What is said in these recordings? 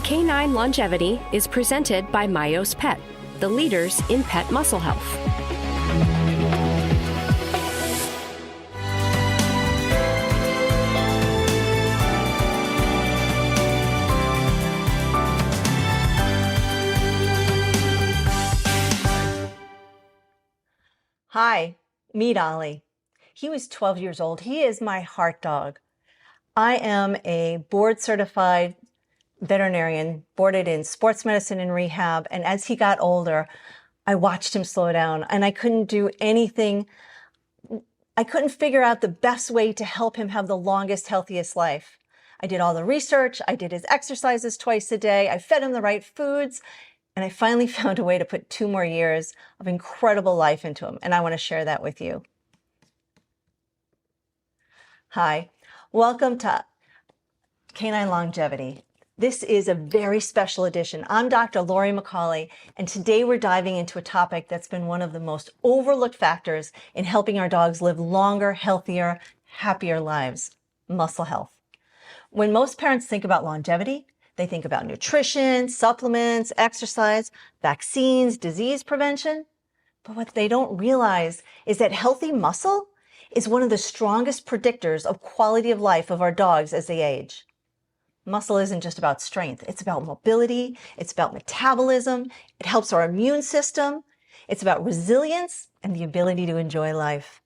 Canine Longevity is presented by MYOS Pet, the leaders in pet muscle health. Hi, meet Ollie. He was 12 years old. He is my heart dog. I am a board-certified veterinarian, boarded in sports medicine and rehab, and as he got older, I watched him slow down, and I couldn't do anything. I couldn't figure out the best way to help him have the longest, healthiest life. I did all the research. I did his exercises twice a day. I fed him the right foods. And I finally found a way to put 2 more years of incredible life into him. And I want to share that with you. Hi, welcome to Canine Longevity. This is a very special edition. I'm Dr. Laurie McCauley, and today we're diving into a topic that's been one of the most overlooked factors in helping our dogs live longer, healthier, happier lives: muscle health. When most parents think about longevity, they think about nutrition, supplements, exercise, vaccines, disease prevention. But what they don't realize is that healthy muscle is one of the strongest predictors of quality of life of our dogs as they age. Muscle isn't just about strength. It's about mobility. It's about metabolism. It helps our immune system. It's about resilience and the ability to enjoy life.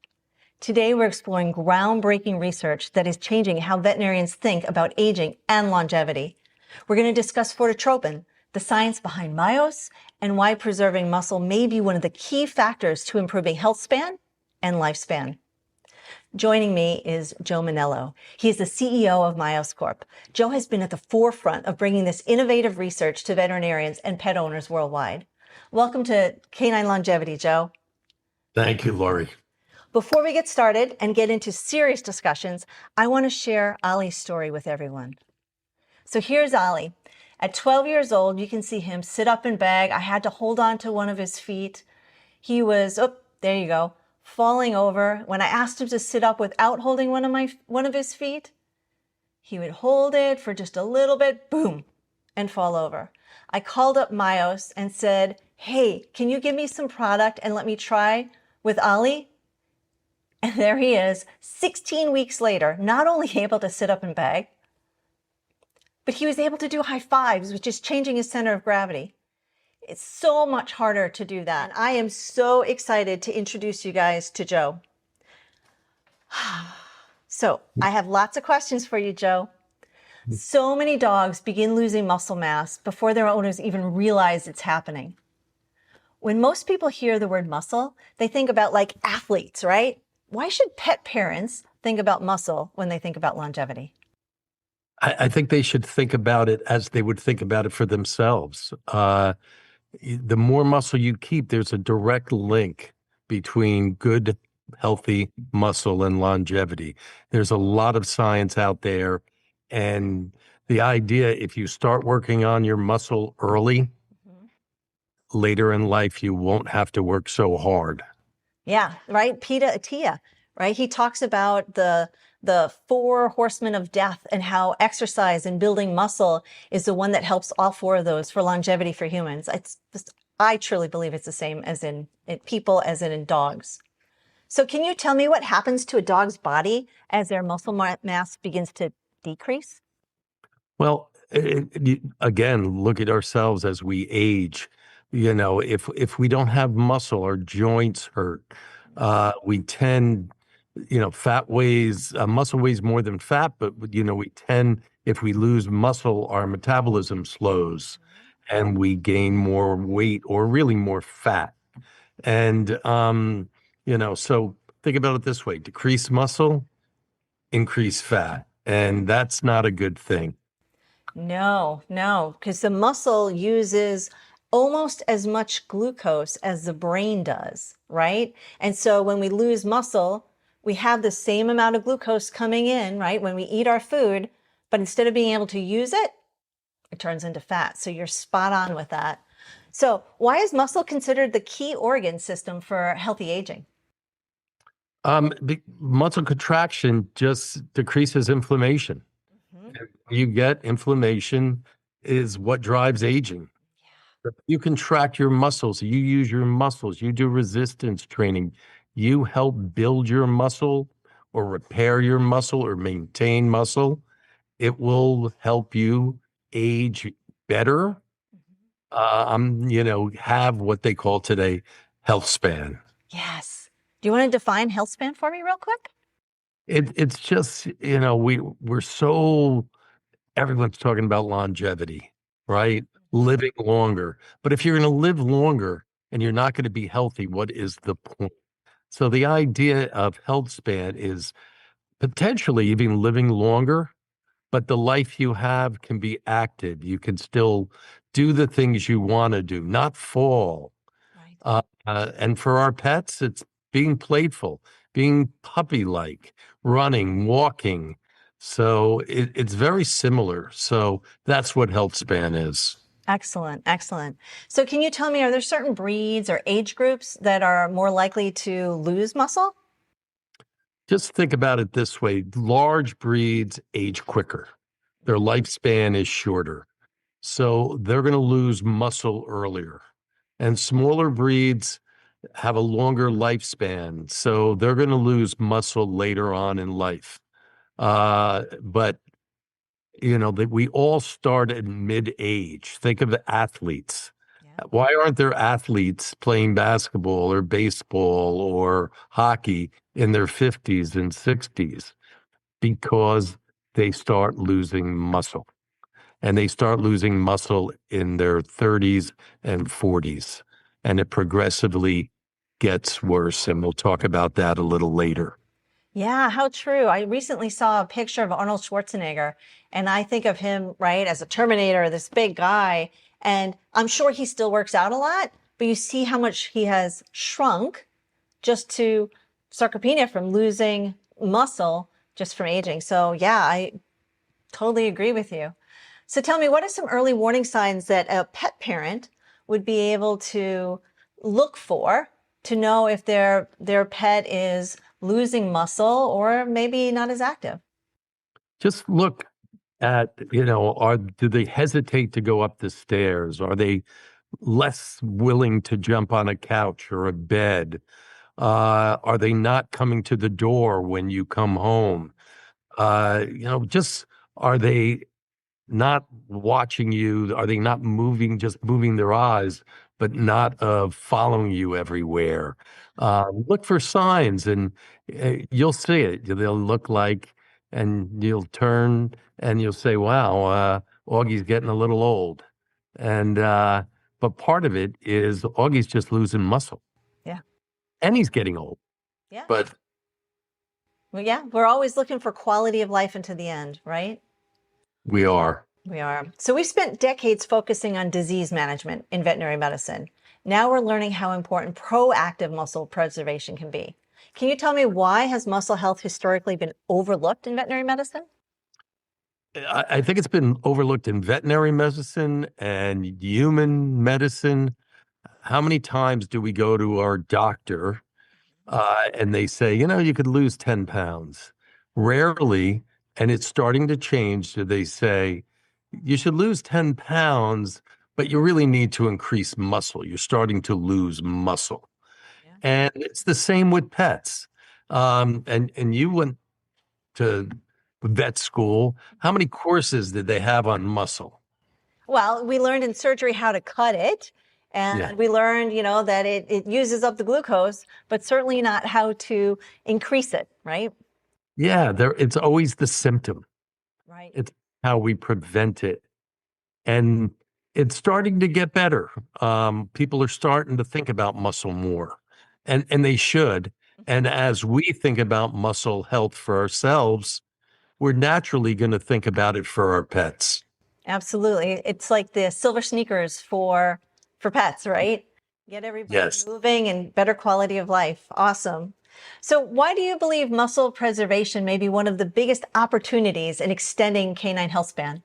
Today, we're exploring groundbreaking research that is changing how veterinarians think about aging and longevity. We're going to discuss Fortetropin, the science behind MYOS, and why preserving muscle may be one of the key factors to improving health span and lifespan. Joining me is Joe Mannello. He is the CEO of MYOS Corp. Joe has been at the forefront of bringing this innovative research to veterinarians and pet owners worldwide. Welcome to Canine Longevity, Joe. Thank you, Laurie. Before we get started and get into serious discussions, I want to share Ollie's story with everyone. So here's Ollie. At 12 years old, you can see him sit up and beg. I had to hold on to one of his feet. He was, oh, there you go, falling over. When I asked him to sit up without holding one of his feet, he would hold it for just a little bit, boom, and fall over. I called up MYOS and said, hey, can you give me some product and let me try with Ollie? And there he is, 16 weeks later, not only able to sit up and beg, but he was able to do high fives, which is changing his center of gravity. It's so much harder to do that. I am so excited to introduce you guys to Joe. So I have lots of questions for you, Joe. So many dogs begin losing muscle mass before their owners even realize it's happening. When most people hear the word muscle, they think about like athletes, right? Why should pet parents think about muscle when they think about longevity? I think they should think about it as they would think about it for themselves. The more muscle you keep, there's a direct link between good, healthy muscle and longevity. There's a lot of science out there. And the idea, if you start working on your muscle early, later in life, you won't have to work so hard. Yeah, right. Peter Attia, right? He talks about the 4 horsemen of death and how exercise and building muscle is the one that helps all 4 of those for longevity for humans. It's just, I truly believe it's the same as in people as in dogs. So can you tell me what happens to a dog's body as their muscle mass begins to decrease? Well, again, look at ourselves as we age. You know, if we don't have muscle, our joints hurt. We tend, muscle weighs more than fat, but, we tend, if we lose muscle, our metabolism slows and we gain more weight or really more fat. And, so think about it this way: decrease muscle, increase fat. And that's not a good thing. No, because the muscle uses almost as much glucose as the brain does, right? And so when we lose muscle, we have the same amount of glucose coming in, right, when we eat our food, but instead of being able to use it, it turns into fat. So you're spot on with that. So why is muscle considered the key organ system for healthy aging? Muscle contraction just decreases inflammation. You get inflammation, is what drives aging. You can track your muscles. You use your muscles. You do resistance training. You help build your muscle or repair your muscle or maintain muscle. It will help you age better. Have what they call today health span. Yes. Do you want to define health span for me real quick? It's just, we're so everyone's talking about longevity, right? Living longer. But if you're going to live longer and you're not going to be healthy, what is the point? So the idea of health span is potentially even living longer, but the life you have can be active. You can still do the things you want to do, not fall. Right. And for our pets, it's being playful, being puppy-like, running, walking. So it's very similar. So that's what health span is. Excellent, excellent. So can you tell me, are there certain breeds or age groups that are more likely to lose muscle? Just think about it this way. Large breeds age quicker. Their lifespan is shorter. So they're going to lose muscle earlier. And smaller breeds have a longer lifespan. So they're going to lose muscle later on in life. But that we all start at mid-age. Think of the athletes. Yeah. Why aren't there athletes playing basketball or baseball or hockey in their 50s and 60s? Because they start losing muscle. And they start losing muscle in their 30s and 40s. And it progressively gets worse. And we'll talk about that a little later. Yeah, how true. I recently saw a picture of Arnold Schwarzenegger, and I think of him, right, as a Terminator, this big guy. And I'm sure he still works out a lot, but you see how much he has shrunk just to sarcopenia from losing muscle just from aging. So yeah, I totally agree with you. So tell me, what are some early warning signs that a pet parent would be able to look for to know if their pet is losing muscle or maybe not as active? Just look at, do they hesitate to go up the stairs? Are they less willing to jump on a couch or a bed? Are they not coming to the door when you come home? Just are they not watching you? Are they not moving, just moving their eyes, but not following you everywhere? Look for signs and you'll see it. They'll look like, and you'll turn and you'll say, wow, Augie's getting a little old. And, but part of it is Augie's just losing muscle Yeah. and he's getting old, Yeah. but Well, yeah, we're always looking for quality of life into the end, right? we are. We are. So we spent decades focusing on disease management in veterinary medicine. Now we're learning how important proactive muscle preservation can be. Can you tell me, why has muscle health historically been overlooked in veterinary medicine? I think it's been overlooked in veterinary medicine and human medicine. How many times do we go to our doctor and they say, you could lose 10 pounds? Rarely, and it's starting to change, do they say, you should lose 10 pounds, but you really need to increase muscle. You're starting to lose muscle. Yeah. And it's the same with pets. And you went to vet school. How many courses did they have on muscle? Well, we learned in surgery how to cut it. And Yeah. we learned, that it uses up the glucose, but certainly not how to increase it, right? Yeah, it's always the symptom. Right. It's how we prevent it. And it's starting to get better. People are starting to think about muscle more, and they should. And as we think about muscle health for ourselves, we're naturally going to think about it for our pets. Absolutely. It's like the silver sneakers for pets, right? Get everybody Yes. moving and better quality of life. Awesome. So why do you believe muscle preservation may be one of the biggest opportunities in extending canine health span?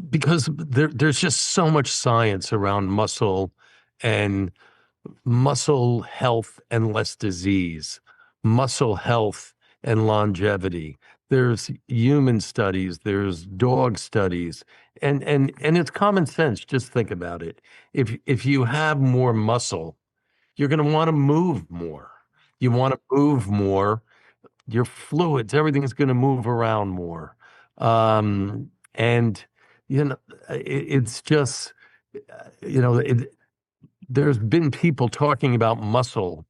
Because there's just so much science around muscle and muscle health and less disease, muscle health and longevity. there's human studies, there's dog studies, and it's common sense. Just think about it. If you have more muscle, you're going to want to move more. You want to move more. Your fluids, everything's going to move around more. And it's just, there's been people talking about muscle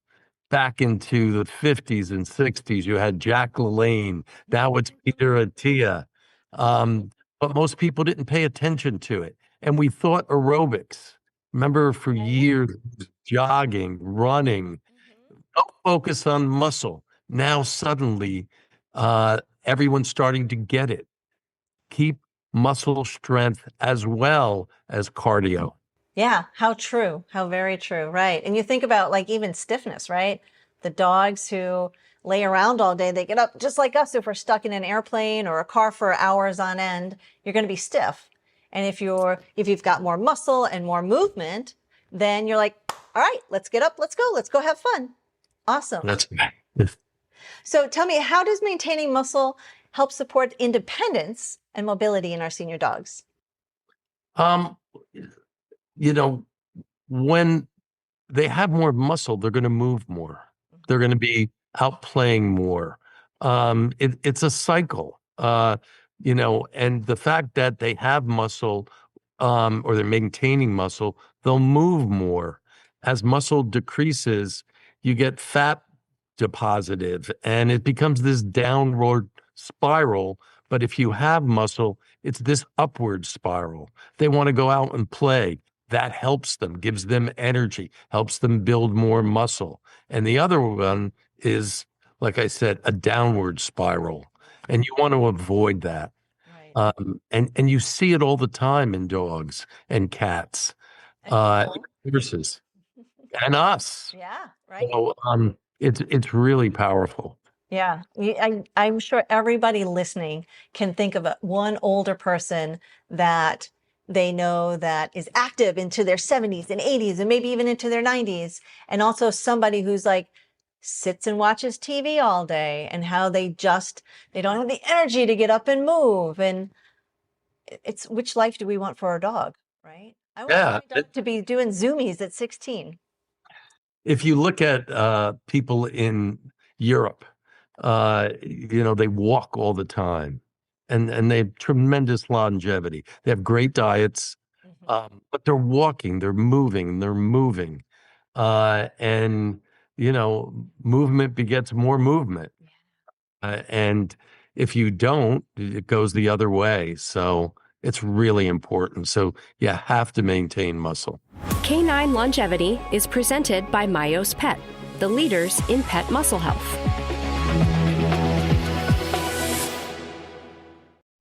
back into the 50s and 60s. You had Jack LaLanne. Now it's Peter Attia. But most people didn't pay attention to it. And we thought aerobics. Remember, for years, jogging, running, no focus on muscle. Now suddenly, everyone's starting to get it. Keep muscle strength as well as cardio. Yeah, how true. How very true. Right. And you think about like even stiffness, right? The dogs who lay around all day, they get up just like us. If we're stuck in an airplane or a car for hours on end, you're going to be stiff. And if you've got more muscle and more movement, then you're like, all right, let's get up, let's go have fun. Awesome. That's So tell me, how does maintaining muscle help support independence and mobility in our senior dogs? When they have more muscle, they're going to move more. They're going to be out playing more. It's a cycle, and the fact that they have muscle, or they're maintaining muscle, they'll move more. As muscle decreases, you get fat deposited, and it becomes this downward spiral. But if you have muscle, it's this upward spiral. They want to go out and play. That helps them, gives them energy, helps them build more muscle. And the other one is, like I said, a downward spiral. And you want to avoid that. Right. And you see it all the time in dogs and cats, horses, and us. Yeah, right. So it's really powerful. Yeah, I'm sure everybody listening can think of one older person that they know that is active into their 70s and 80s and maybe even into their 90s. And also somebody who's like sits and watches TV all day, and how they don't have the energy to get up and move. And it's, which life do we want for our dog, right? I want my dog to be doing Zoomies at 16. If you look at people in Europe, they walk all the time, and they have tremendous longevity. They have great diets, but they're walking, they're moving, and movement begets more movement. And if you don't, it goes the other way. So it's really important. So you have to maintain muscle. Canine Longevity is presented by MYOS Pet, the leaders in pet muscle health.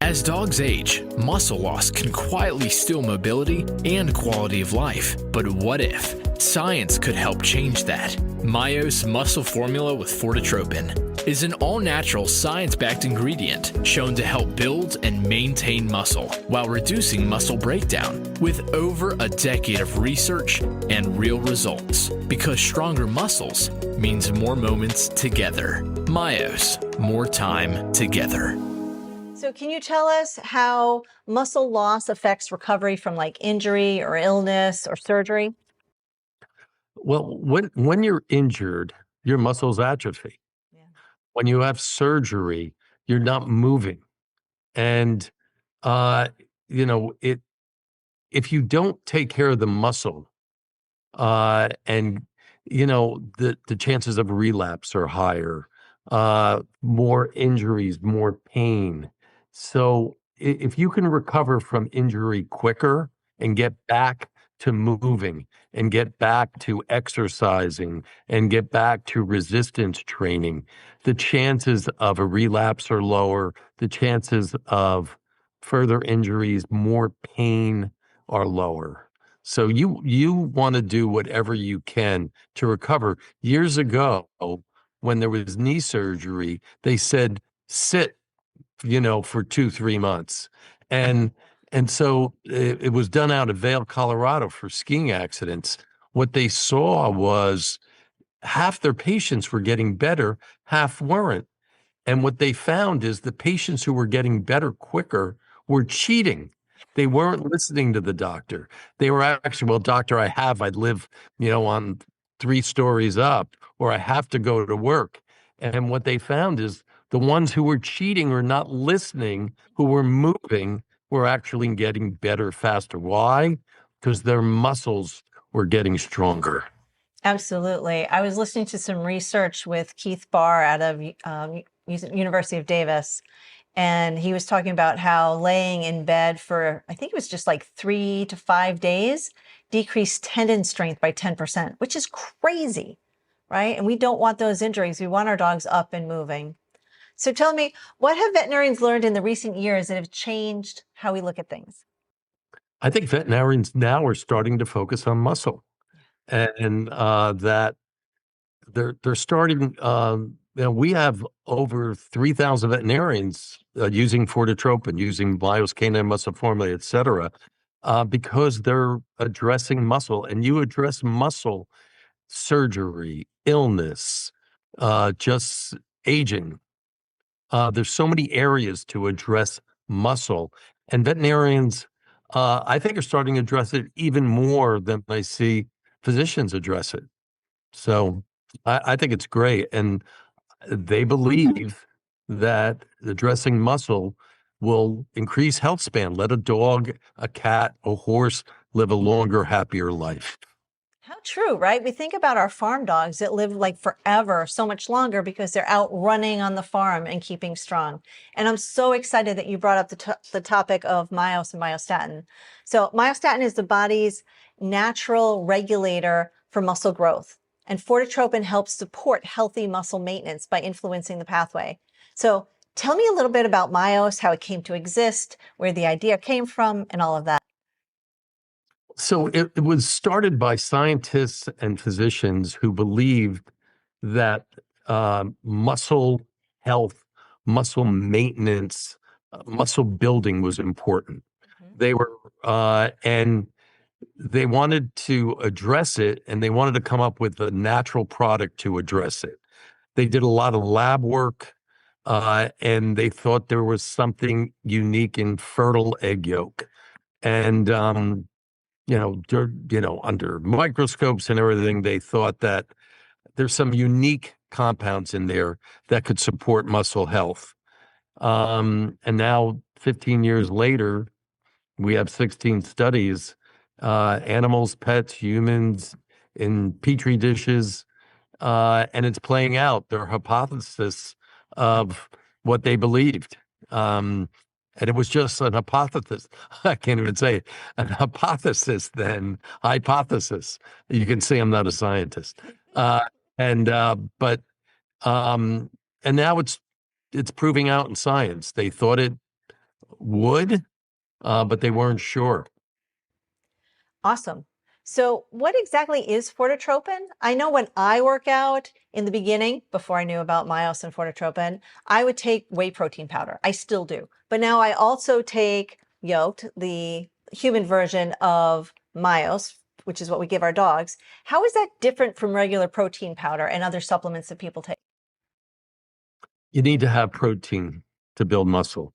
As dogs age, muscle loss can quietly steal mobility and quality of life. But what if science could help change that? MYOS Muscle Formula with Fortetropin is an all-natural, science-backed ingredient shown to help build and maintain muscle while reducing muscle breakdown, with over a decade of research and real results. Because stronger muscles means more moments together. MYOS, more time together. So can you tell us how muscle loss affects recovery from like injury or illness or surgery? Well, when you're injured, your muscles atrophy. Yeah. When you have surgery, you're not moving. And if you don't take care of the muscle, and the chances of relapse are higher, more injuries, more pain. So if you can recover from injury quicker and get back to moving and get back to exercising and get back to resistance training, the chances of a relapse are lower. The chances of further injuries, more pain, are lower. So you want to do whatever you can to recover. Years ago, when there was knee surgery, they said, sit, for 2-3 months. And so it was done out of Vail, Colorado for skiing accidents. What they saw was half their patients were getting better, half weren't. And what they found is the patients who were getting better quicker were cheating. They weren't listening to the doctor. They were actually, well, doctor, I live, on 3 stories up, or I have to go to work. And what they found is the ones who were cheating or not listening, who were moving, were actually getting better faster. Why? Because their muscles were getting stronger. Absolutely. I was listening to some research with Keith Barr out of University of Davis, and he was talking about how laying in bed for, I think it was just like 3 to 5 days, decreased tendon strength by 10%, which is crazy, right? And we don't want those injuries. We want our dogs up and moving. So tell me, what have veterinarians learned in the recent years that have changed how we look at things? I think veterinarians now are starting to focus on muscle, and that they're starting. We have over 3,000 veterinarians using Fortetropin, using MYOS canine muscle formula, et cetera, because they're addressing muscle. And you address muscle, surgery, illness, just aging. There's so many areas to address muscle, and veterinarians, I think, are starting to address it even more than I see physicians address it. So I think it's great. And they believe that addressing muscle will increase health span, let a dog, a cat, a horse live a longer, happier life. How true, right? We think about our farm dogs that live like forever, so much longer because they're out running on the farm and keeping strong. And I'm so excited that you brought up the topic of MYOS and myostatin. So myostatin is the body's natural regulator for muscle growth. And Fortetropin helps support healthy muscle maintenance by influencing the pathway. So tell me a little bit about MYOS, how it came to exist, where the idea came from, and all of that. So it was started by scientists and physicians who believed that muscle health, muscle maintenance, muscle building was important. They were, and they wanted to address it, and they wanted to come up with a natural product to address it. They did a lot of lab work, and they thought there was something unique in fertile egg yolk. And under microscopes and everything, they thought that there's some unique compounds in there that could support muscle health. And now, 15 years later, we have 16 studies, animals, pets, humans, in petri dishes, and it's playing out their hypothesis of what they believed. And it was just an hypothesis. I can't even say it. An hypothesis, then hypothesis. You can see I'm not a scientist. And now it's proving out in science. They thought it would, but they weren't sure. Awesome. So what exactly is Fortetropin? I know when I work out in the beginning, before I knew about MYOS and Fortetropin, I would take whey protein powder. I still do. But now I also take Yoked, the human version of MYOS, which is what we give our dogs. How is that different from regular protein powder and other supplements that people take? You need to have protein to build muscle.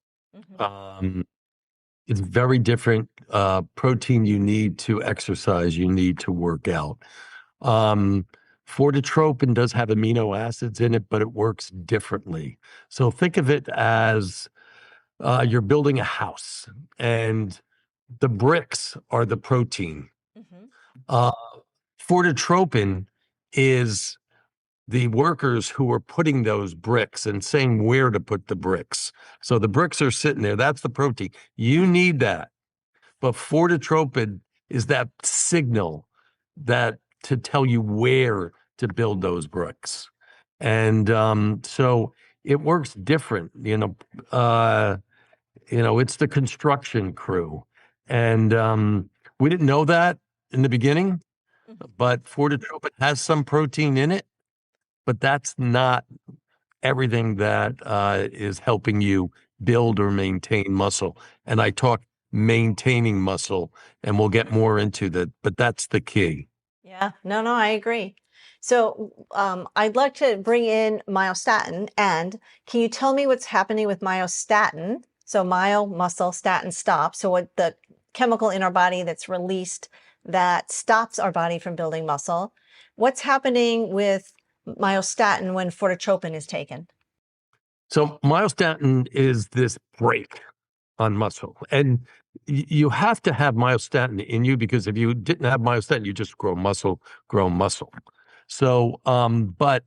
It's very different protein you need to exercise, you need to work out. Fortetropin does have amino acids in it, but it works differently. So think of it as you're building a house, and the bricks are the protein. Fortetropin is the workers who are putting those bricks and saying where to put the bricks. So the bricks are sitting there. That's the protein. You need that. But Fortetropin is that signal that to tell you where to build those bricks. And so it works different. It's the construction crew. And we didn't know that in the beginning, but Fortetropin has some protein in it. But that's not everything that is helping you build or maintain muscle. And I talk maintaining muscle, and we'll get more into that, but that's the key. Yeah, no, I agree. So I'd like to bring in myostatin. And can you tell me what's happening with myostatin? So myo, muscle, statin, stop. So what the chemical in our body that's released that stops our body from building muscle. What's happening with myostatin when Fortetropin is taken? So myostatin is this brake on muscle. And you have to have myostatin in you, because if you didn't have myostatin, you just grow muscle, grow muscle. So, but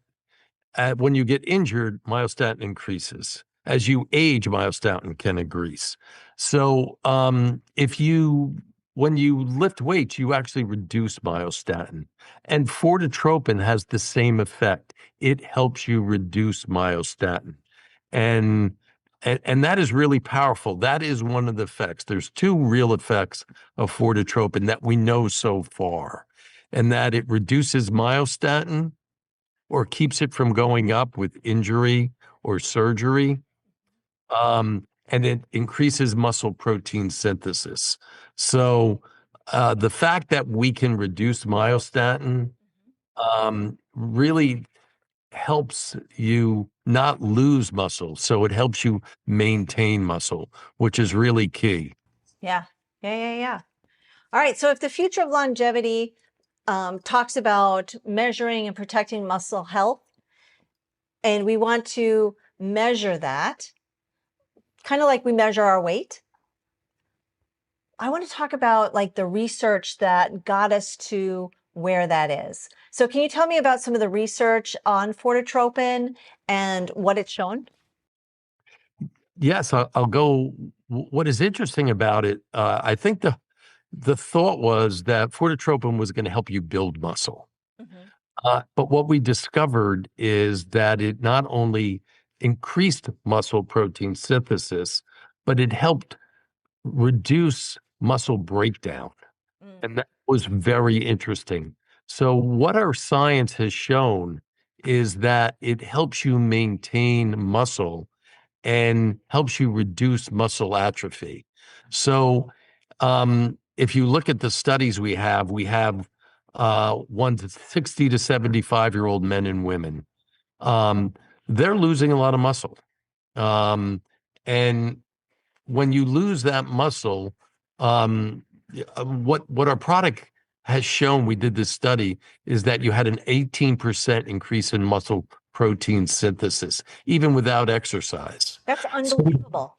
when you get injured, myostatin increases. As you age, myostatin can increase. So, when you lift weights, you actually reduce myostatin. And Fortetropin has the same effect. It helps you reduce myostatin. And and that is really powerful. That is one of the effects. There's two real effects of Fortetropin that we know so far, and that it reduces myostatin or keeps it from going up with injury or surgery. And it increases muscle protein synthesis. So the fact that we can reduce myostatin really helps you not lose muscle. So it helps you maintain muscle, which is really key. Yeah. All right. So if the future of longevity talks about measuring and protecting muscle health, and we want to measure that, kind of like we measure our weight, I want to talk about like the research that got us to where that is. So can you tell me about some of the research on Fortetropin and what it's shown? Yes, I'll go. What is interesting about it, I think the thought was that Fortetropin was going to help you build muscle. Mhm. But what we discovered is that it not only increased muscle protein synthesis, but it helped reduce muscle breakdown. Mm. And that was very interesting. So, what our science has shown is that it helps you maintain muscle and helps you reduce muscle atrophy. So, if you look at the studies we have 60 to 75-year-old men and women. They're losing a lot of muscle. And when you lose that muscle, what our product has shown, we did this study, is that you had an 18% increase in muscle protein synthesis, even without exercise. That's So unbelievable.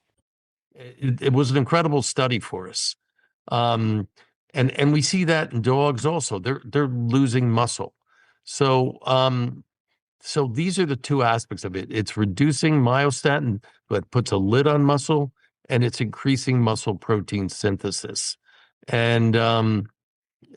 it was an incredible study for us. And we see that in dogs also. They're losing muscle. So these are the two aspects of it. It's reducing myostatin, but puts a lid on muscle, and it's increasing muscle protein synthesis. And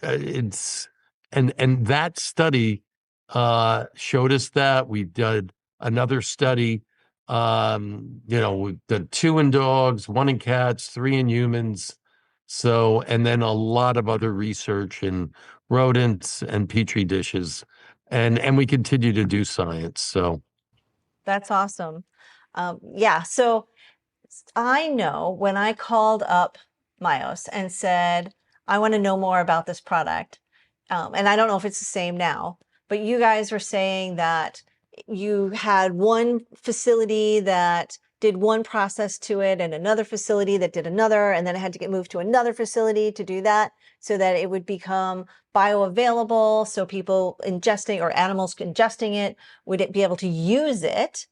it's and that study showed us that. We did another study. We did 2 in dogs, 1 in cats, 3 in humans. So, and then a lot of other research in rodents and petri dishes, and we continue to do science. So That's awesome. Yeah. So I know when I called up MYOS and said, I want to know more about this product, and I don't know if it's the same now, but you guys were saying that you had one facility that did one process to it and another facility that did another, and then it had to get moved to another facility to do that so that it would become bioavailable, so people ingesting or animals ingesting it would be able to use it.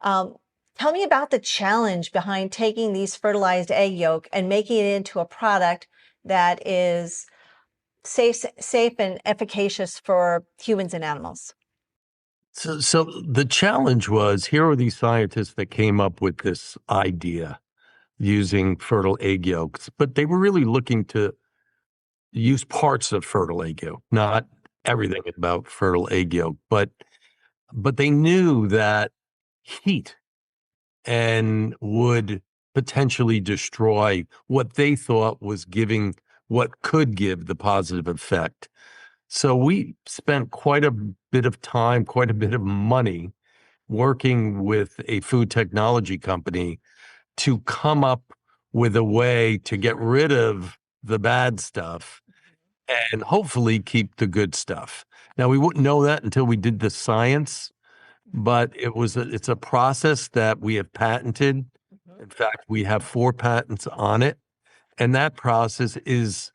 Tell me about the challenge behind taking these fertilized egg yolk and making it into a product that is safe and efficacious for humans and animals. So the challenge was, here are these scientists that came up with this idea using fertile egg yolks, but they were really looking to use parts of fertile egg yolk, not everything about fertile egg yolk, but they knew that heat and would potentially destroy what they thought was giving what could give the positive effect. So we spent quite a bit of time, quite a bit of money working with a food technology company to come up with a way to get rid of the bad stuff and hopefully keep the good stuff. Now, we wouldn't know that until we did the science, but it's a process that we have patented. In fact, we have 4 patents on it. And that process is,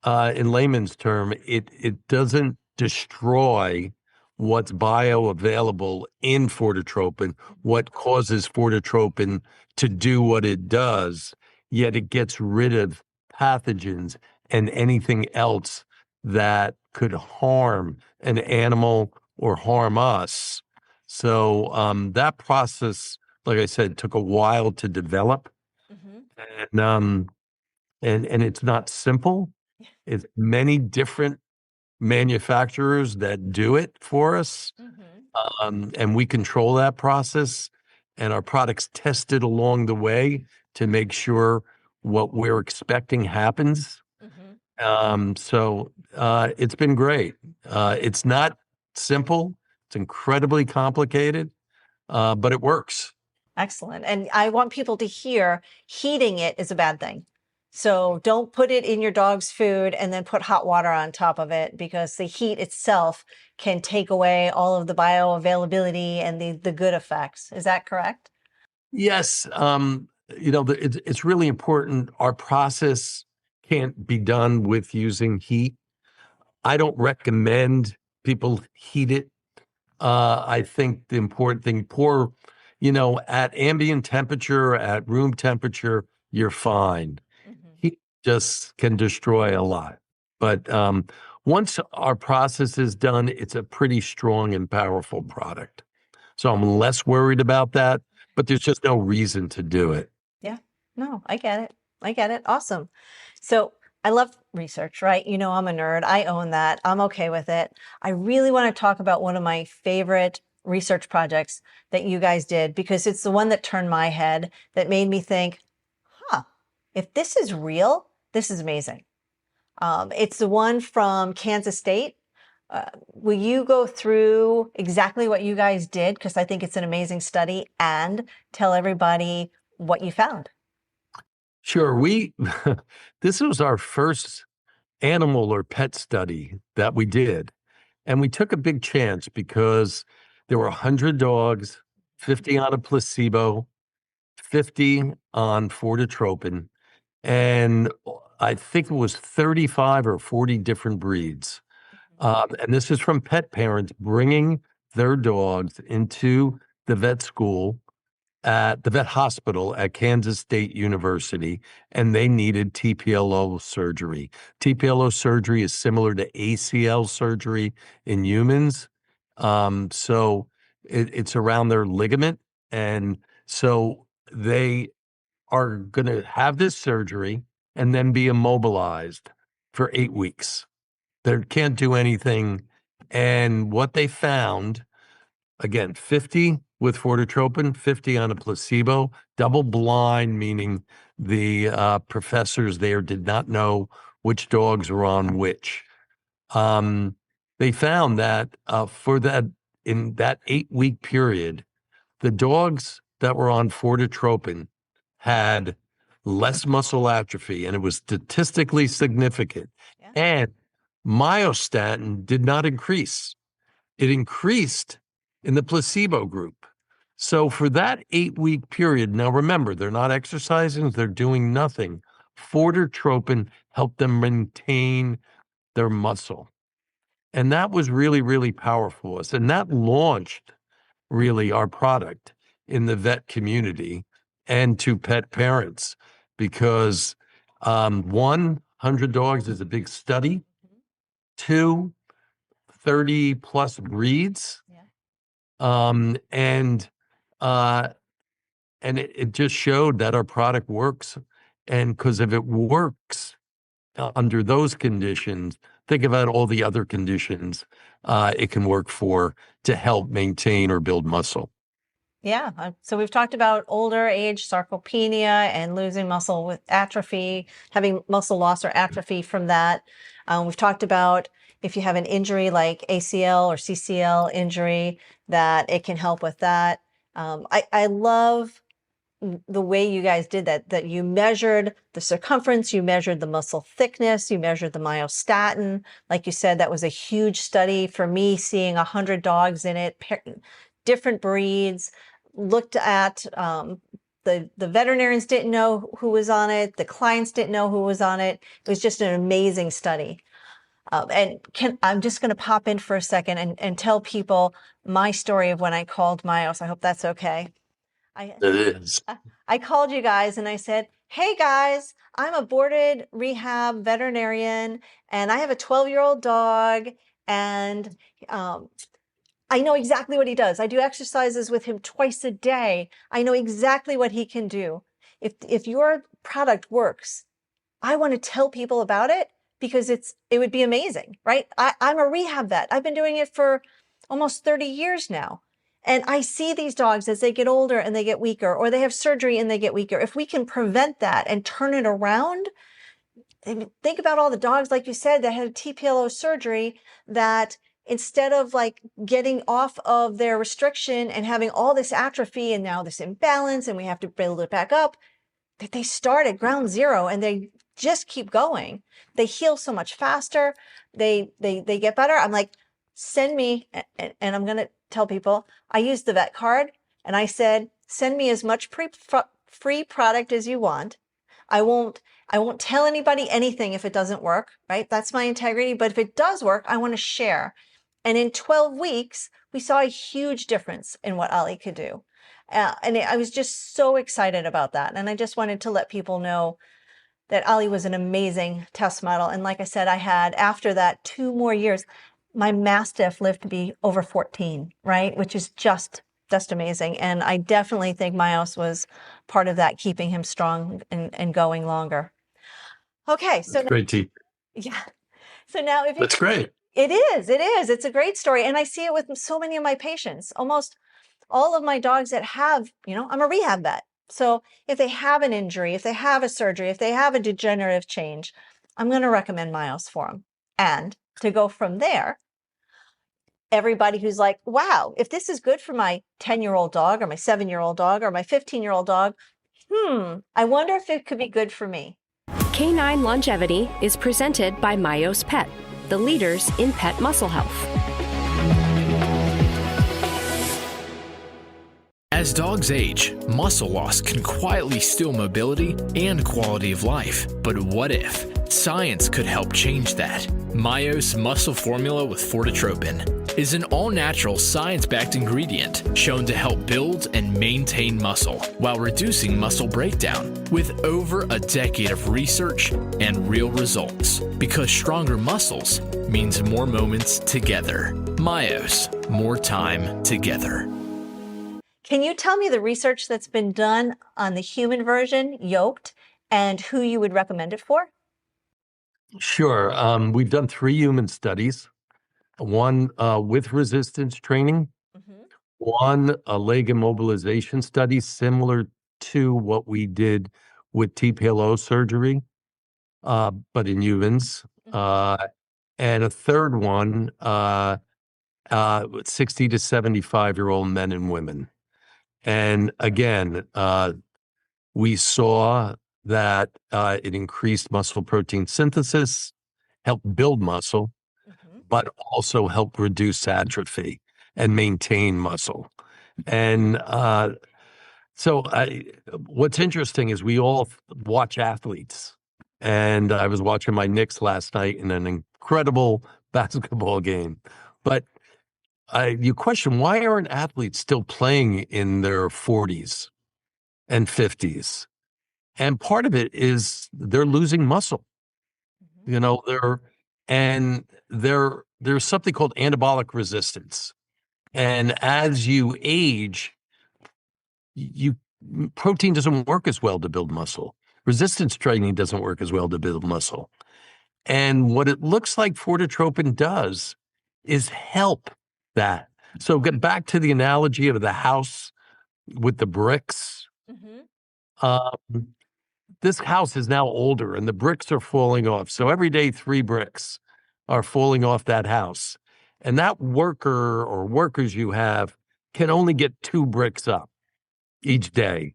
in layman's term, it doesn't destroy what's bioavailable in Fortetropin, what causes Fortetropin to do what it does, yet it gets rid of pathogens and anything else that could harm an animal or harm us. So that process, like I said, took a while to develop, Mhm. and and it's not simple. It's many different manufacturers that do it for us, Mhm. and we control that process, and our products tested along the way to make sure what we're expecting happens. Mhm. It's been great. It's not simple. It's incredibly complicated, but it works. Excellent. And I want people to hear heating it is a bad thing. So don't put it in your dog's food and then put hot water on top of it, because the heat itself can take away all of the bioavailability and the good effects. Is that correct? Yes, it's really important. Our process can't be done with using heat. I don't recommend people heat it. I think the important thing, at ambient temperature, at room temperature, you're fine. Mhm. Heat just can destroy a lot. But once our process is done, it's a pretty strong and powerful product. So I'm less worried about that, but there's just no reason to do it. Yeah. No, I get it. I get it. Awesome. So I love research, right? You know, I'm a nerd. I own that. I'm okay with it. I really want to talk about one of my favorite research projects that you guys did, because it's the one that turned my head, that made me think, huh, if this is real, this is amazing. It's the one from Kansas State. Will you go through exactly what you guys did? Because I think it's an amazing study, and tell everybody what you found. Sure, this was our first animal or pet study that we did. And we took a big chance because there were 100 dogs, 50 on a placebo, 50 on Fortetropin, and I think it was 35 or 40 different breeds. And this is from pet parents bringing their dogs into the vet school at the vet hospital at Kansas State University, and they needed TPLO surgery. TPLO surgery is similar to ACL surgery in humans. It's around their ligament. And so they are going to have this surgery and then be immobilized for 8 weeks. They can't do anything. And what they found, again, 50 with Fortetropin, 50 on a placebo, double blind, meaning the professors there did not know which dogs were on which. They found that in that 8 week period, the dogs that were on Fortetropin had less muscle atrophy, and it was statistically significant. Yeah. And myostatin did not increase. It increased in the placebo group. So for that 8 week period, now remember, they're not exercising, they're doing nothing. Fortetropin helped them maintain their muscle. And that was really, really powerful. And that launched really our product in the vet community and to pet parents, because 100 dogs is a big study. Two, 30 plus breeds. Yeah. Um, and uh, it just showed that our product works. And because if it works under those conditions, think about all the other conditions it can work for to help maintain or build muscle. Yeah. So we've talked about older age sarcopenia and losing muscle with atrophy, having muscle loss or atrophy from that. We've talked about if you have an injury like ACL or CCL injury, that it can help with that. I love the way you guys did that you measured the circumference, you measured the muscle thickness, you measured the myostatin. Like you said, that was a huge study for me, seeing 100 dogs in it, different breeds, looked at, the veterinarians didn't know who was on it. The clients didn't know who was on it. It was just an amazing study. I'm just going to pop in for a second and tell people my story of when I called MYOS. I hope that's okay. It is. I called you guys and I said, hey guys, I'm a boarded rehab veterinarian and I have a 12-year-old dog and I know exactly what he does. I do exercises with him twice a day. I know exactly what he can do. If your product works, I want to tell people about it because it would be amazing, right? I'm a rehab vet. I've been doing it for almost 30 years now. And I see these dogs as they get older and they get weaker, or they have surgery and they get weaker. If we can prevent that and turn it around, think about all the dogs, like you said, that had TPLO surgery, that instead of like getting off of their restriction and having all this atrophy and now this imbalance and we have to build it back up, that they start at ground zero and they just keep going. They heal so much faster. They get better. I'm like, send me, and I'm going to tell people, I used the vet card and I said, send me as much free product as you want. I won't tell anybody anything if it doesn't work, right? That's my integrity. But if it does work, I want to share. And in 12 weeks, we saw a huge difference in what Ali could do. And I was just so excited about that. And I just wanted to let people know that Ali was an amazing test model. And like I said, I had, after that, 2 more years. My Mastiff lived to be over 14, right? Which is just amazing. And I definitely think MYOS was part of that, keeping him strong and going longer. Okay. So Great, T. Yeah. So now if you, That's great. It is. It's a great story. And I see it with so many of my patients. Almost all of my dogs that have, I'm a rehab vet. So if they have an injury, if they have a surgery, if they have a degenerative change, I'm going to recommend MYOS for them. And to go from there, everybody who's like, wow, if this is good for my 10-year-old dog or my 7-year-old dog or my 15-year-old dog, I wonder if it could be good for me. Canine Longevity is presented by MYOS Pet, the leaders in pet muscle health. As dogs age, muscle loss can quietly steal mobility and quality of life. But what if science could help change that? MYOS Muscle Formula with Fortetropin is an all-natural, science-backed ingredient shown to help build and maintain muscle while reducing muscle breakdown, with over a decade of research and real results. Because stronger muscles means more moments together. MYOS, more time together. Can you tell me the research that's been done on the human version, yoked, and who you would recommend it for? Sure. We've done 3 human studies, one with resistance training, one a leg immobilization study similar to what we did with TPLO surgery, but in humans, and a third one, 60 to 75-year-old men and women. And again, we saw that it increased muscle protein synthesis, helped build muscle, but also helped reduce atrophy and maintain muscle. And what's interesting is we all watch athletes. And I was watching my Knicks last night in an incredible basketball game. But you question, why aren't athletes still playing in their 40s and 50s? And part of it is they're losing muscle. There's something called anabolic resistance. And as you age, protein doesn't work as well to build muscle. Resistance training doesn't work as well to build muscle. And what it looks like Fortetropin does is help that. So get back to the analogy of the house with the bricks. This house is now older and the bricks are falling off. So every day, 3 bricks are falling off that house. And that worker or workers you have can only get 2 bricks up each day.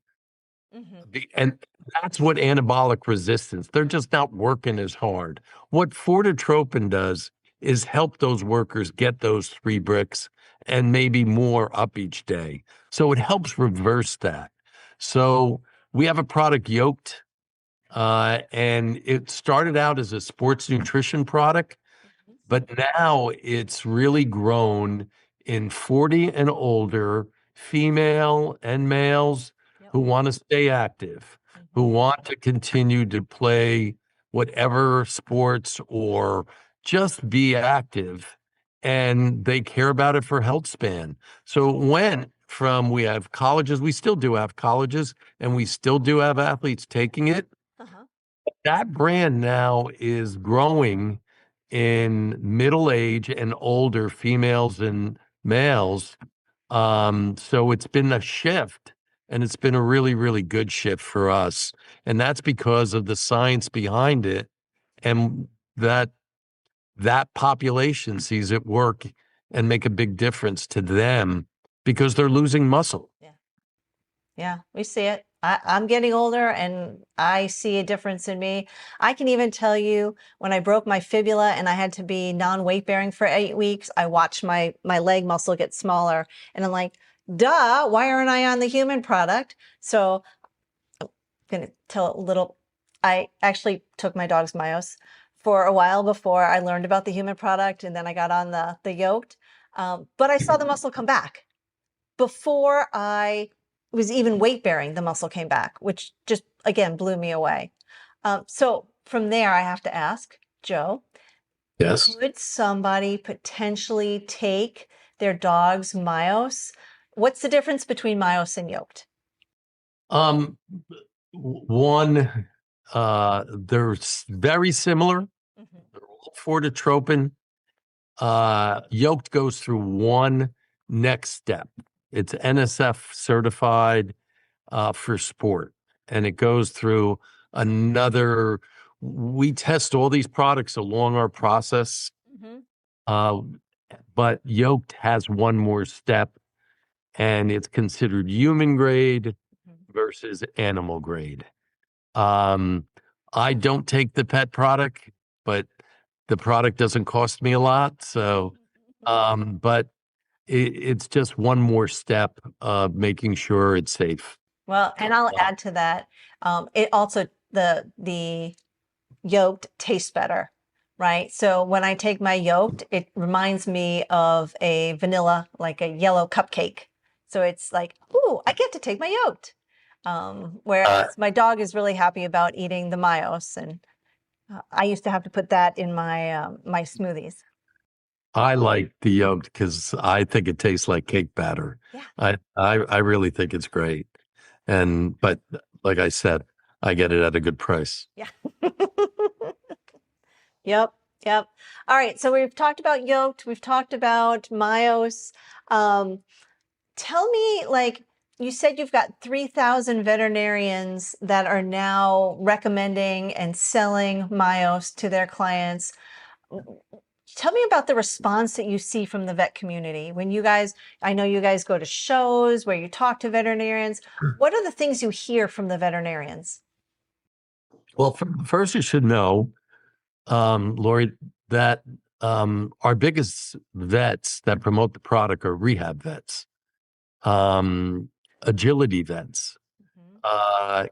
And that's what anabolic resistance, they're just not working as hard. What Fortetropin does is help those workers get those 3 bricks and maybe more up each day. So it helps reverse that. So we have a product, Yoked, and it started out as a sports nutrition product, but now it's really grown in 40 and older female and males who want to stay active, who want to continue to play whatever sports or just be active, and they care about it for health span. So it went from, we have colleges, we still do have colleges, and we still do have athletes taking it. That brand now is growing in middle age and older females and males. So it's been a shift, and it's been a really, really good shift for us. And that's because of the science behind it, and that population sees it work and make a big difference to them because they're losing muscle. Yeah, we see it. I'm getting older and I see a difference in me. I can even tell you when I broke my fibula and I had to be non-weight bearing for 8 weeks, I watched my leg muscle get smaller and I'm like, duh, why aren't I on the human product? So I'm going to tell a little, I actually took my dog's MYOS for a while before I learned about the human product, and then I got on the Yoked. But I saw the muscle come back. Before I was even weight bearing, the muscle came back, which just, again, blew me away. So from there, I have to ask, Joe, Yes. could somebody potentially take their dog's MYOS? What's the difference between MYOS and Yoked? One, they're very similar. They're all Fortetropin. Yoked goes through one next step. It's NSF certified for sport, and it goes through another. We test all these products along our process, but Yoked has one more step, and it's considered human grade versus animal grade. I don't take the pet product, but the product doesn't cost me a lot. So, but it's just one more step of making sure it's safe. Well, and I'll add to that. It also, the Yoked tastes better, right? So when I take my Yoked, it reminds me of a vanilla, like a yellow cupcake. So it's like, ooh, I get to take my Yoked. Whereas my dog is really happy about eating the MYOS, and I used to have to put that in my my smoothies. I like the Yoked because I think it tastes like cake batter. Yeah. I really think it's great. But like I said, I get it at a good price. Yeah. Yep. All right. So we've talked about Yoked. We've talked about MYOS. Tell me, like, you said you've got 3,000 veterinarians that are now recommending and selling MYOS to their clients. Tell me about the response that you see from the vet community. When you guys, I know you guys go to shows where you talk to veterinarians. What are the things you hear from the veterinarians? Well, first you should know, Laurie, that our biggest vets that promote the product are rehab vets, agility vets,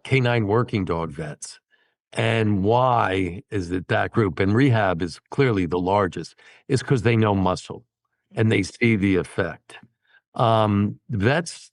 canine working dog vets. And why is it that group? And rehab is clearly the largest, is because they know muscle and they see the effect. Vets,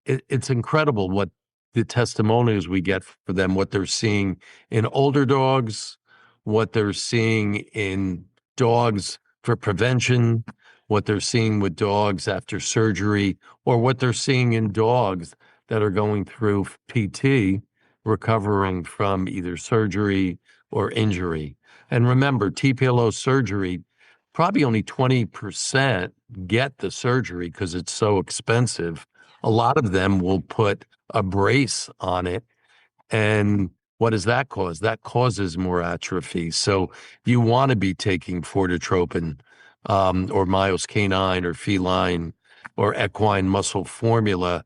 it's incredible what the testimonials we get for them, what they're seeing in older dogs, what they're seeing in dogs for prevention, what they're seeing with dogs after surgery, or what they're seeing in dogs that are going through PT, recovering from either surgery or injury. And remember, TPLO surgery, probably only 20% get the surgery because it's so expensive. A lot of them will put a brace on it. And what does that cause? That causes more atrophy. So you want to be taking Fortetropin or MYOS canine or feline or equine muscle formula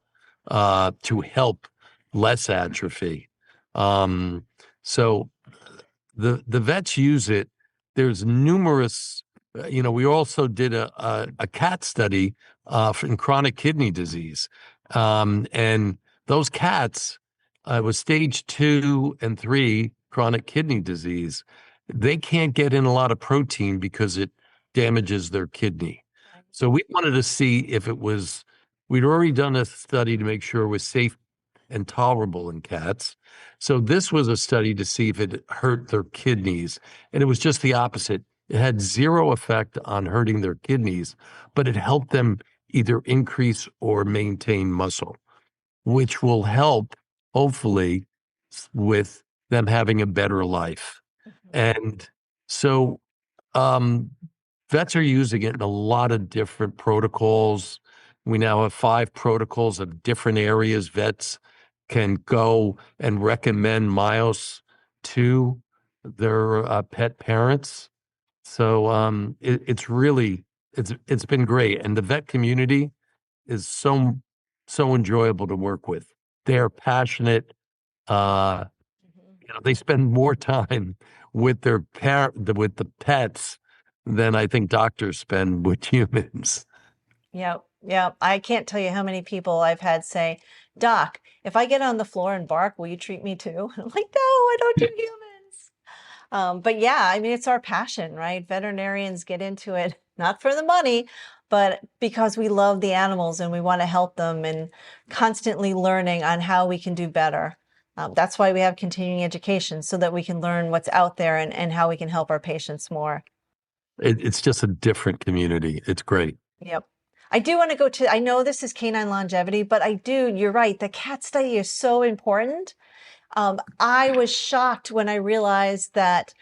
to help less atrophy. So the vets use it. There's numerous, we also did a cat study in chronic kidney disease. And those cats, was stage 2 and 3 chronic kidney disease. They can't get in a lot of protein because it damages their kidney. So we wanted to see if we'd already done a study to make sure it was safe and tolerable in cats. So this was a study to see if it hurt their kidneys. And it was just the opposite. It had zero effect on hurting their kidneys, but it helped them either increase or maintain muscle, which will help, hopefully, with them having a better life. And so vets are using it in a lot of different protocols. We now have 5 protocols of different areas vets can go and recommend MYOS to their pet parents. So it's been great, and the vet community is so enjoyable to work with. They're passionate. They spend more time with their with the pets than I think doctors spend with humans. Yeah. I can't tell you how many people I've had say, Doc, if I get on the floor and bark, will you treat me too? I'm like, no, I don't do humans. But yeah, I mean, it's our passion, right? Veterinarians get into it, not for the money, but because we love the animals and we want to help them and constantly learning on how we can do better. That's why we have continuing education, so that we can learn what's out there and how we can help our patients more. It's just a different community. It's great. Yep. I do want to go to, I know this is Canine Longevity, but you're right. The cat study is so important. I was shocked when I realized that,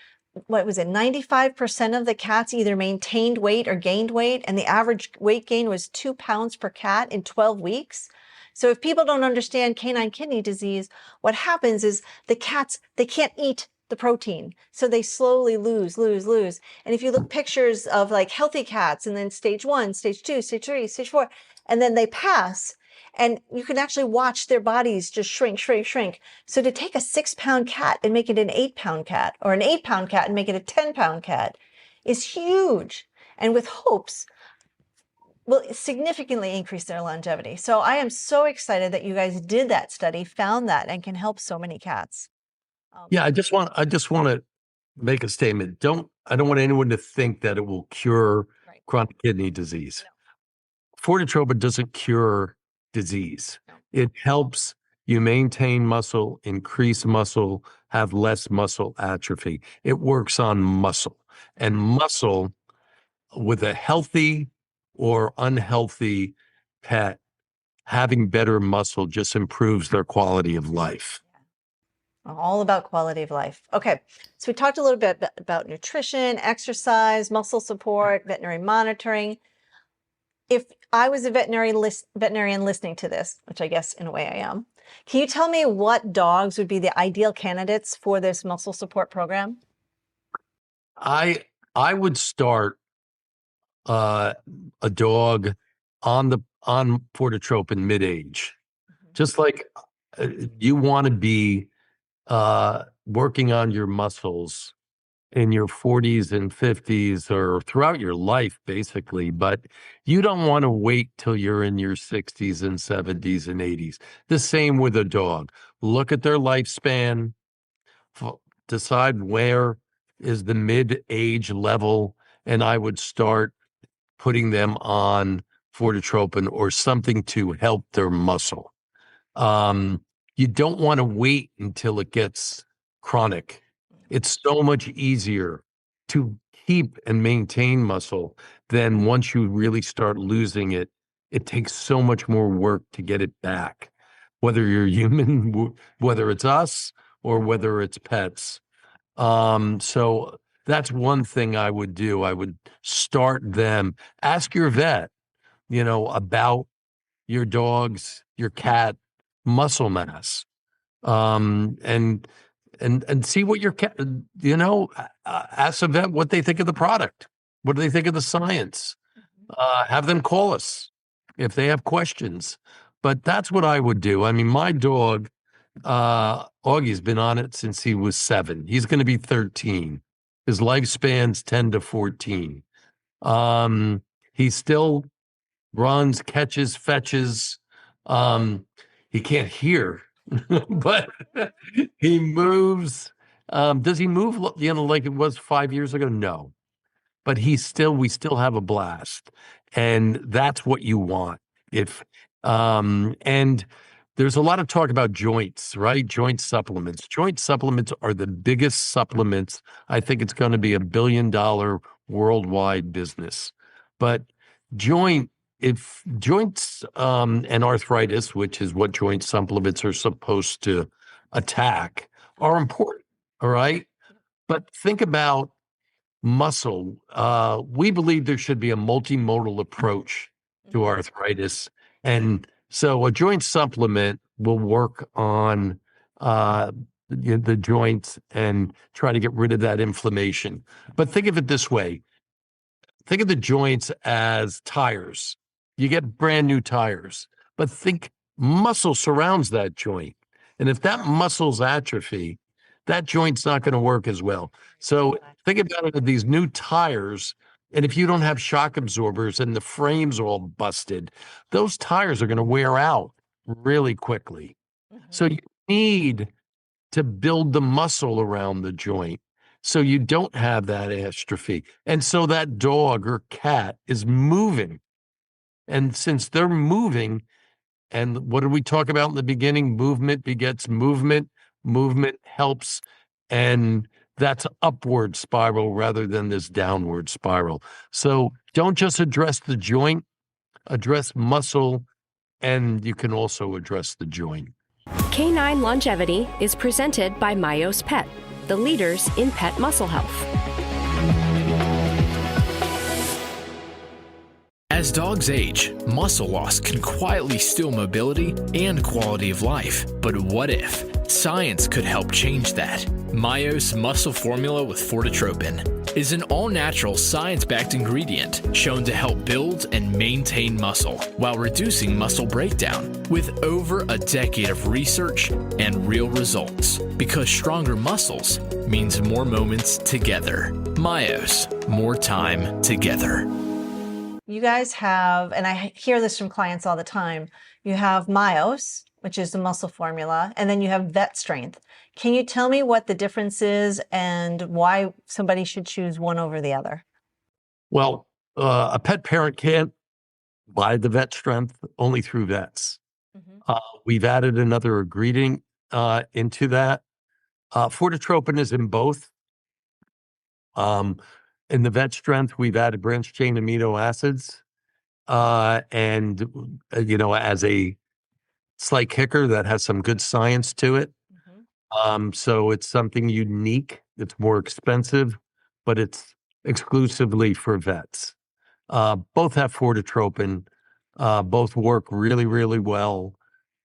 95% of the cats either maintained weight or gained weight, and the average weight gain was 2 pounds per cat in 12 weeks. So if people don't understand canine kidney disease, what happens is the cats, they can't eat the protein. So they slowly lose. And if you look pictures of like healthy cats and then stage 1, stage 2, stage 3, stage 4, and then they pass, and you can actually watch their bodies just shrink. So to take a 6-pound cat and make it an 8-pound cat, or an 8-pound cat and make it a 10-pound cat, is huge. And with hopes, will significantly increase their longevity. So I am so excited that you guys did that study, found that, and can help so many cats. Yeah, I just want to make a statement. I don't want anyone to think that it will cure chronic kidney disease. No. Fortetropin doesn't cure disease. No. It helps you maintain muscle, increase muscle, have less muscle atrophy. It works on muscle, and muscle with a healthy or unhealthy pet, having better muscle just improves their quality of life. All about quality of life. Okay, so we talked a little bit about nutrition, exercise, muscle support, veterinary monitoring. If I was a veterinarian listening to this, which I guess in a way I am, can you tell me what dogs would be the ideal candidates for this muscle support program? I would start a dog on Fortetropin mid-age, just like you want to be working on your muscles in your 40s and 50s or throughout your life, basically, but you don't want to wait till you're in your 60s and 70s and 80s. The same with a dog. Look at their lifespan, decide where is the mid-age level, and I would start putting them on Fortetropin or something to help their muscle. You don't want to wait until it gets chronic. It's so much easier to keep and maintain muscle than once you really start losing it. It takes so much more work to get it back, whether you're human, whether it's us, or whether it's pets. So that's one thing I would do. I would start them. Ask your vet, about your dog's, your cat muscle mass, and see what your cat, ask the vet what they think of the product. What do they think of the science? Have them call us if they have questions. But that's what I would do. I mean, my dog, Augie's been on it since he was 7. He's going to be 13. His lifespan's 10 to 14. He still runs, catches, fetches. He can't hear, but he moves. Does he move, like it was 5 years ago? No, but we still have a blast. And that's what you want. And there's a lot of talk about joints, right? Joint supplements. Joint supplements are the biggest supplements. I think it's going to be $1 billion worldwide business. But if joints and arthritis, which is what joint supplements are supposed to attack, are important, all right? But think about muscle. We believe there should be a multimodal approach to arthritis. And so a joint supplement will work on the joints and try to get rid of that inflammation. But think of it this way. Think of the joints as tires. You get brand new tires, but think muscle surrounds that joint. And if that muscle's atrophy, that joint's not going to work as well. So think about it, these new tires, and if you don't have shock absorbers and the frame's all busted, those tires are going to wear out really quickly. So you need to build the muscle around the joint so you don't have that atrophy. And so that dog or cat is moving. And since they're moving, and what did we talk about in the beginning? Movement begets movement. Movement helps, and that's upward spiral rather than this downward spiral. So don't just address the joint, address muscle, and you can also address the joint. Canine Longevity is presented by MYOS Pet, the leaders in pet muscle health. As dogs age, muscle loss can quietly steal mobility and quality of life. But what if science could help change that? MYOS Muscle Formula with Fortetropin is an all-natural, science-backed ingredient shown to help build and maintain muscle while reducing muscle breakdown, with over a decade of research and real results. Because stronger muscles means more moments together. MYOS, more time together. You guys have, and I hear this from clients all the time, you have MYOS, which is the muscle formula, and then you have vet strength. Can you tell me what the difference is and why somebody should choose one over the other? Well, a pet parent can't buy the vet strength, only through vets. We've added another ingredient into that. Fortetropin is in both. In the vet strength, we've added branched chain amino acids, and as a slight kicker that has some good science to it. So it's something unique. It's more expensive, but it's exclusively for vets. Both have Fortetropin. Both work really, really well.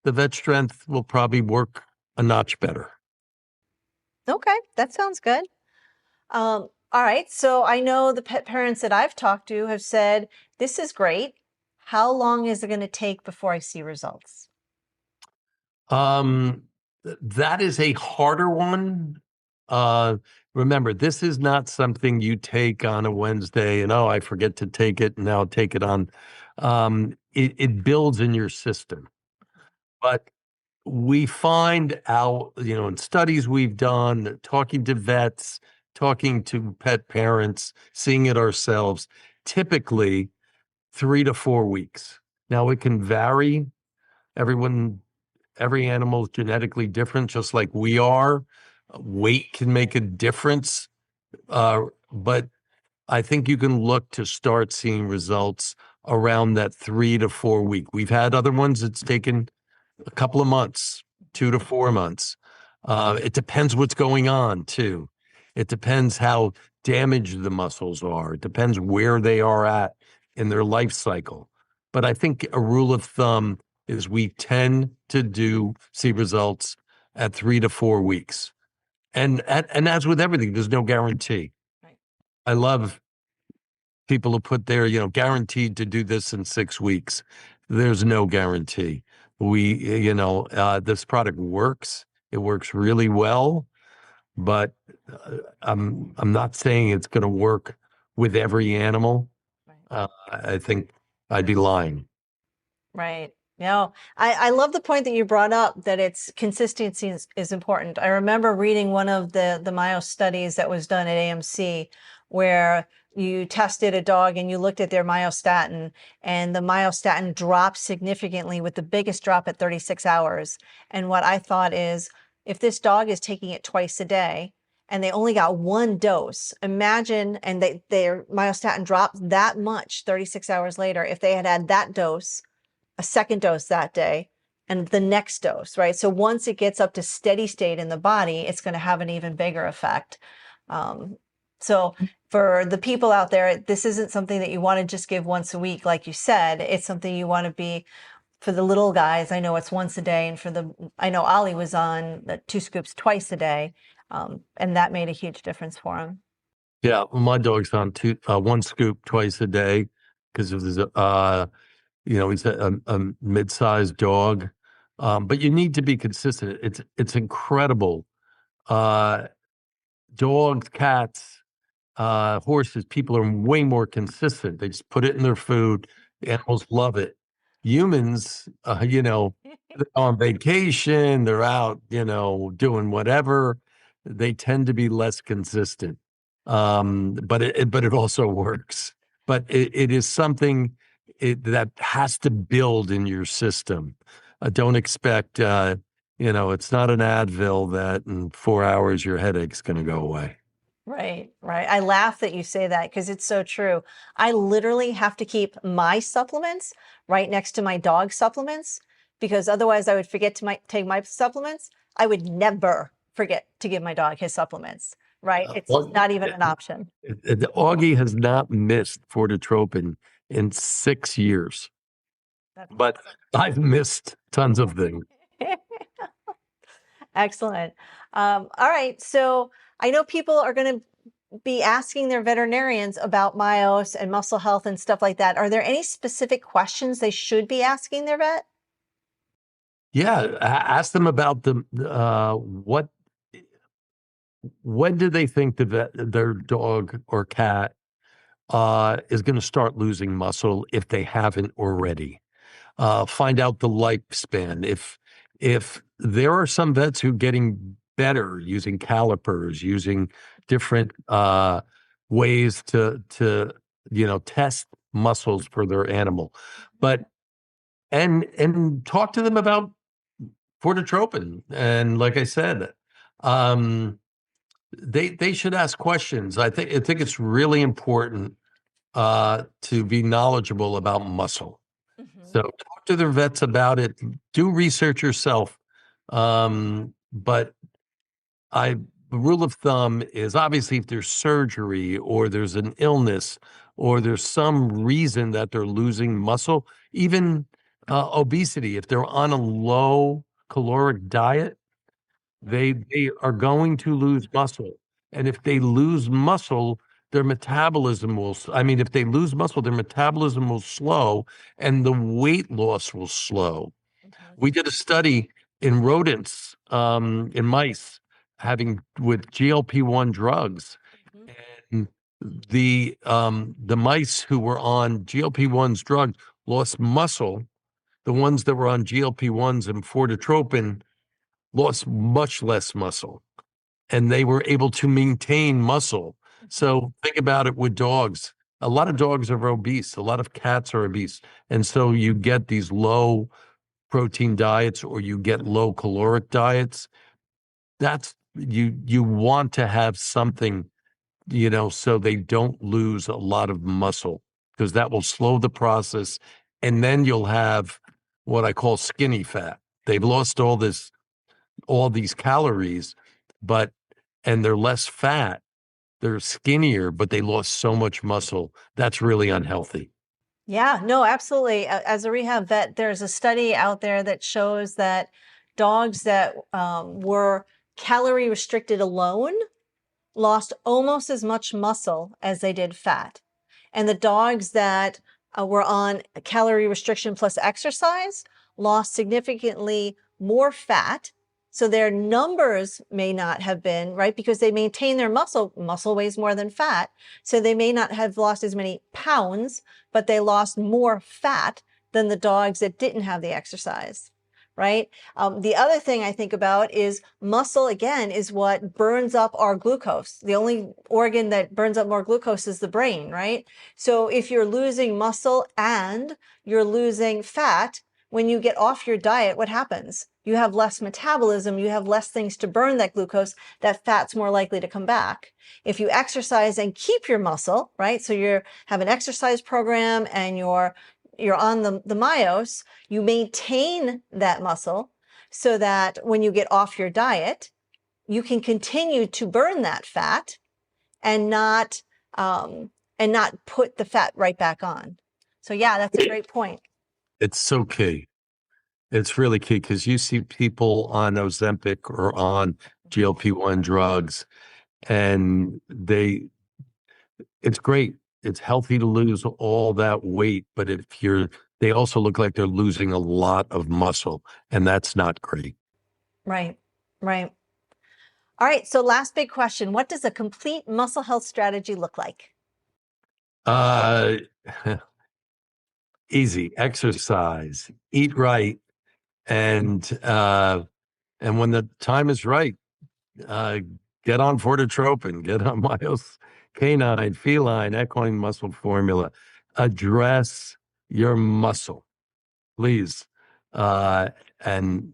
The vet strength will probably work a notch better. Okay, that sounds good. All right, so I know the pet parents that I've talked to have said, this is great. How long is it going to take before I see results? That is a harder one. Remember, this is not something you take on a Wednesday and, I forget to take it and now take it on. It builds in your system. But we find out, in studies we've done, talking to vets, talking to pet parents, seeing it ourselves, typically 3 to 4 weeks. Now it can vary. Every animal is genetically different, just like we are. Weight can make a difference. But I think you can look to start seeing results around that 3 to 4 week. We've had other ones that's taken a couple of months, 2 to 4 months. It depends what's going on too. It depends how damaged the muscles are. It depends where they are at in their life cycle. But I think a rule of thumb is we tend to see results at 3 to 4 weeks. And as with everything, there's no guarantee. Right. I love people who put there, guaranteed to do this in 6 weeks. There's no guarantee. This product works. It works really well, but I'm not saying it's going to work with every animal. I think I'd be lying. Right. No, I love the point that you brought up that it's consistency is important. I remember reading one of the MYOS studies that was done at AMC where you tested a dog and you looked at their myostatin, and the myostatin dropped significantly with the biggest drop at 36 hours. And what I thought is, if this dog is taking it twice a day and they only got one dose, imagine, and their myostatin dropped that much 36 hours later, if they had had that dose, a second dose that day, and the next dose, right? So once it gets up to steady state in the body, it's going to have an even bigger effect. So for the people out there, this isn't something that you want to just give once a week, like you said. It's something you want to be, for the little guys, I know it's once a day. And I know Ollie was on the 2 scoops twice a day. And that made a huge difference for him. Yeah, my dog's on 1 scoop twice a day because of his, he's a mid-sized dog. But you need to be consistent. It's incredible. Dogs, cats, horses, people are way more consistent. They just put it in their food. The animals love it. Humans, they're on vacation, they're out, doing whatever. They tend to be less consistent. But it also works. But it is something that has to build in your system. Don't expect, it's not an Advil that in 4 hours your headache's going to go away. Right, right. I laugh that you say that because it's so true. I literally have to keep my supplements right next to my dog's supplements because otherwise I would forget to take my supplements. I would never forget to give my dog his supplements, right? It's not even an option. Augie has not missed Fortetropin in 6 years, but I've missed tons of things. Excellent. All right. So I know people are going to be asking their veterinarians about MYOS and muscle health and stuff like that. Are there any specific questions they should be asking their vet? Yeah, ask them about when do they think their dog or cat is going to start losing muscle if they haven't already. Find out the lifespan. If there are some vets who are getting better using calipers, using different ways to test muscles for their animal, but and talk to them about Fortetropin. And like I said, they should ask questions. I think it's really important to be knowledgeable about muscle. So talk to their vets about it. Do research yourself. But the rule of thumb is obviously if there's surgery or there's an illness or there's some reason that they're losing muscle, even obesity, if they're on a low caloric diet, they are going to lose muscle. And if they lose muscle, their metabolism if they lose muscle, their metabolism will slow and the weight loss will slow. We did a study in rodents, in mice, with GLP-1 drugs. And the mice who were on GLP-1's drug lost muscle. The ones that were on GLP-1s and Fortetropin lost much less muscle, and they were able to maintain muscle. So think about it with dogs. A lot of dogs are obese. A lot of cats are obese. And so you get these low protein diets or you get low caloric diets. That's you want to have something, so they don't lose a lot of muscle because that will slow the process. And then you'll have what I call skinny fat. They've lost all these calories, and they're less fat. They're skinnier, but they lost so much muscle. That's really unhealthy. Yeah, no, absolutely. As a rehab vet, there's a study out there that shows that dogs that were calorie restricted alone lost almost as much muscle as they did fat. And the dogs that were on calorie restriction plus exercise lost significantly more fat. So their numbers may not have been, right, because they maintain their muscle. Muscle weighs more than fat. So they may not have lost as many pounds, but they lost more fat than the dogs that didn't have the exercise, right? The other thing I think about is muscle, again, is what burns up our glucose. The only organ that burns up more glucose is the brain, right? So if you're losing muscle and you're losing fat, when you get off your diet, what happens? You have less metabolism, you have less things to burn that glucose, that fat's more likely to come back. If you exercise and keep your muscle, right? So you have an exercise program and you're on the MYOS, you maintain that muscle so that when you get off your diet, you can continue to burn that fat and not put the fat right back on. So yeah, that's a great point. It's so key. It's really key because you see people on Ozempic or on GLP-1 drugs, and it's great. It's healthy to lose all that weight, but they also look like they're losing a lot of muscle, and that's not great. Right, right. All right, so last big question. What does a complete muscle health strategy look like? Easy. Exercise, eat right, and when the time is right, get on Fortetropin, get on MYOS canine, feline, equine muscle formula. Address your muscle, please, and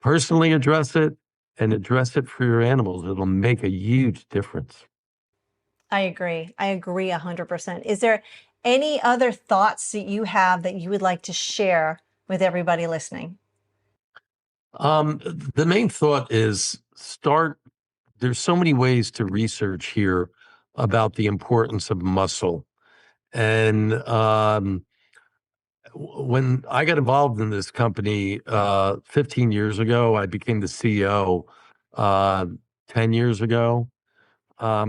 personally address it and address it for your animals. It'll make a huge difference. I agree. I agree 100%. Is there any other thoughts that you have that you would like to share with everybody listening? The main thought is there's so many ways to research here about the importance of muscle. And when I got involved in this company 15 years ago, I became the CEO 10 years ago. I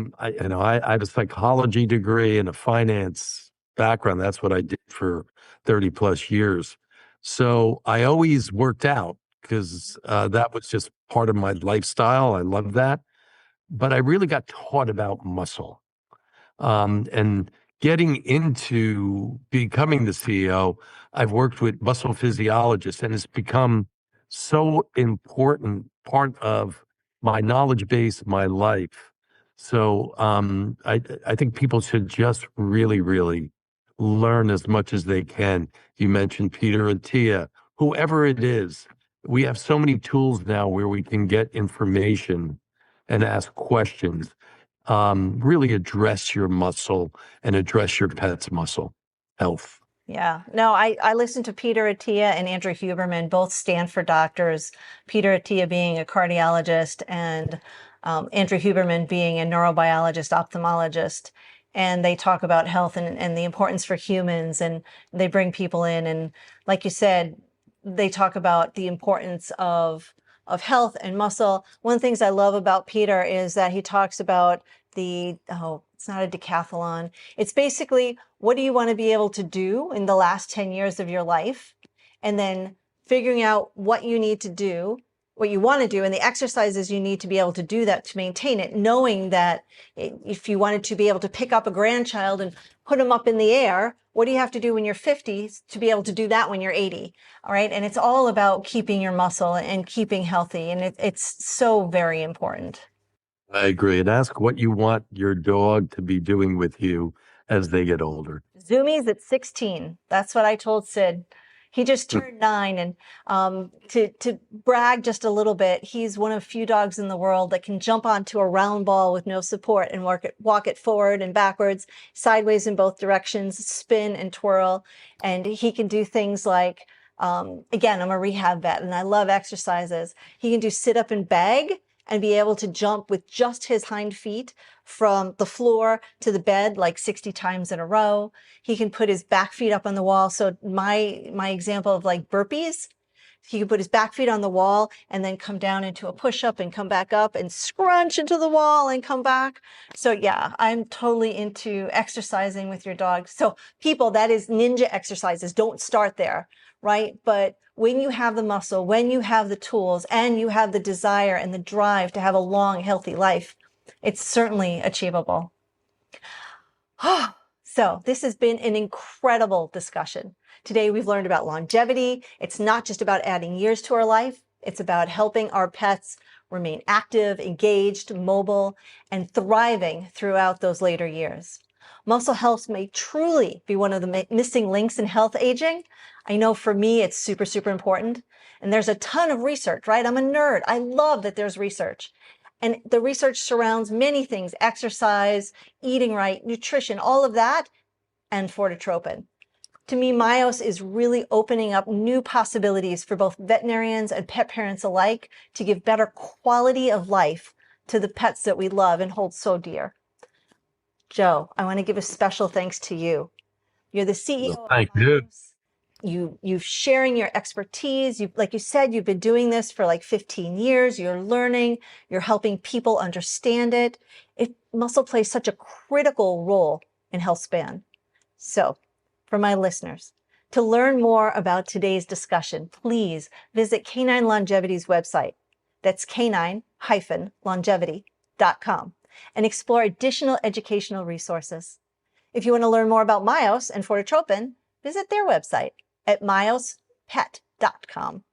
have a psychology degree and a finance background. That's what I did for 30 plus years. So I always worked out because that was just part of my lifestyle. I love that. But I really got taught about muscle. And getting into becoming the CEO, I've worked with muscle physiologists, and it's become so important part of my knowledge base, my life. So I think people should just really, really learn as much as they can. You mentioned Peter Attia, whoever it is. We have so many tools now where we can get information and ask questions. Really address your muscle and address your pet's muscle health. Yeah, no, I listened to Peter Attia and Andrew Huberman, both Stanford doctors, Peter Attia being a cardiologist and Andrew Huberman being a neurobiologist, ophthalmologist. And they talk about health and the importance for humans, and they bring people in. And like you said, they talk about the importance of health and muscle. One of the things I love about Peter is that he talks about it's not a decathlon. It's basically, what do you want to be able to do in the last 10 years of your life? And then figuring out what you need to do, what you want to do, and the exercises you need to be able to do that to maintain it, knowing that if you wanted to be able to pick up a grandchild and put them up in the air, what do you have to do when you're 50 to be able to do that when you're 80? All right. And it's all about keeping your muscle and keeping healthy. And it's so very important. I agree. And ask what you want your dog to be doing with you as they get older. Zoomies at 16. That's what I told Sid. He just turned 9, and to brag just a little bit, he's one of a few dogs in the world that can jump onto a round ball with no support and walk it forward and backwards, sideways in both directions, spin and twirl. And he can do things like, again, I'm a rehab vet and I love exercises. He can do sit up and bag and be able to jump with just his hind feet from the floor to the bed like 60 times in a row. He can put his back feet up on the wall. So my example of like burpees, he can put his back feet on the wall and then come down into a push-up and come back up and scrunch into the wall and come back. So yeah, I'm totally into exercising with your dog. So people, that is ninja exercises. Don't start there, right? But when you have the muscle, when you have the tools, and you have the desire and the drive to have a long, healthy life, it's certainly achievable. So this has been an incredible discussion. Today we've learned about longevity. It's not just about adding years to our life. It's about helping our pets remain active, engaged, mobile, and thriving throughout those later years. Muscle health may truly be one of the missing links in health aging. I know for me, it's super, super important. And there's a ton of research, right? I'm a nerd. I love that there's research. And the research surrounds many things: exercise, eating right, nutrition, all of that, and Fortetropin. To me, MYOS is really opening up new possibilities for both veterinarians and pet parents alike to give better quality of life to the pets that we love and hold so dear. Joe, I want to give a special thanks to you. You're the CEO of Thank you. MYOS. You're sharing your expertise. Like you said, you've been doing this for like 15 years. You're learning, you're helping people understand it. Muscle plays such a critical role in health span. So for my listeners, to learn more about today's discussion, please visit Canine Longevity's website. That's canine-longevity.com, and explore additional educational resources. If you want to learn more about MYOS and Fortetropin, visit their website at myospet.com.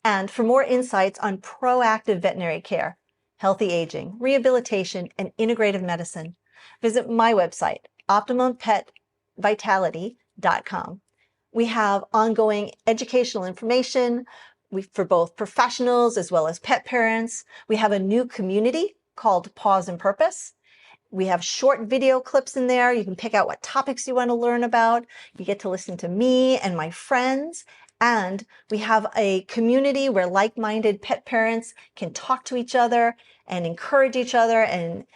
And for more insights on proactive veterinary care, healthy aging, rehabilitation, and integrative medicine, visit my website, optimumpetvitality.com. We have ongoing educational information for both professionals as well as pet parents. We have a new community called Pause and Purpose. We have short video clips in there. You can pick out what topics you want to learn about. You get to listen to me and my friends. And we have a community where like-minded pet parents can talk to each other and encourage each other. And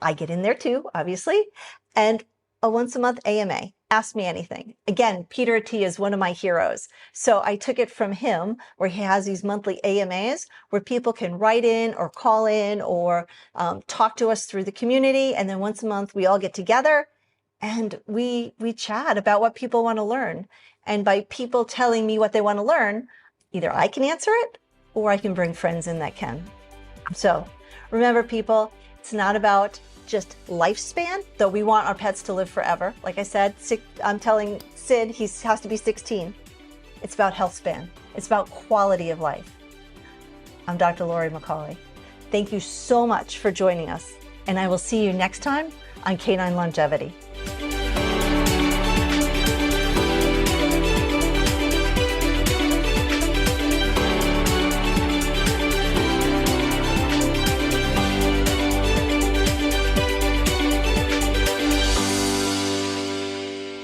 I get in there too, obviously. And a once-a-month AMA. Ask me anything. Again, Peter T is one of my heroes. So I took it from him, where he has these monthly AMAs where people can write in or call in or talk to us through the community. And then once a month, we all get together and we chat about what people want to learn. And by people telling me what they want to learn, either I can answer it or I can bring friends in that can. So remember, people, it's not about just lifespan, though we want our pets to live forever. Like I said, I'm telling Sid he has to be 16. It's about health span. It's about quality of life. I'm Dr. Laurie McCauley. Thank you so much for joining us, and I will see you next time on Canine Longevity.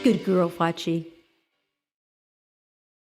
Good girl, Fachi.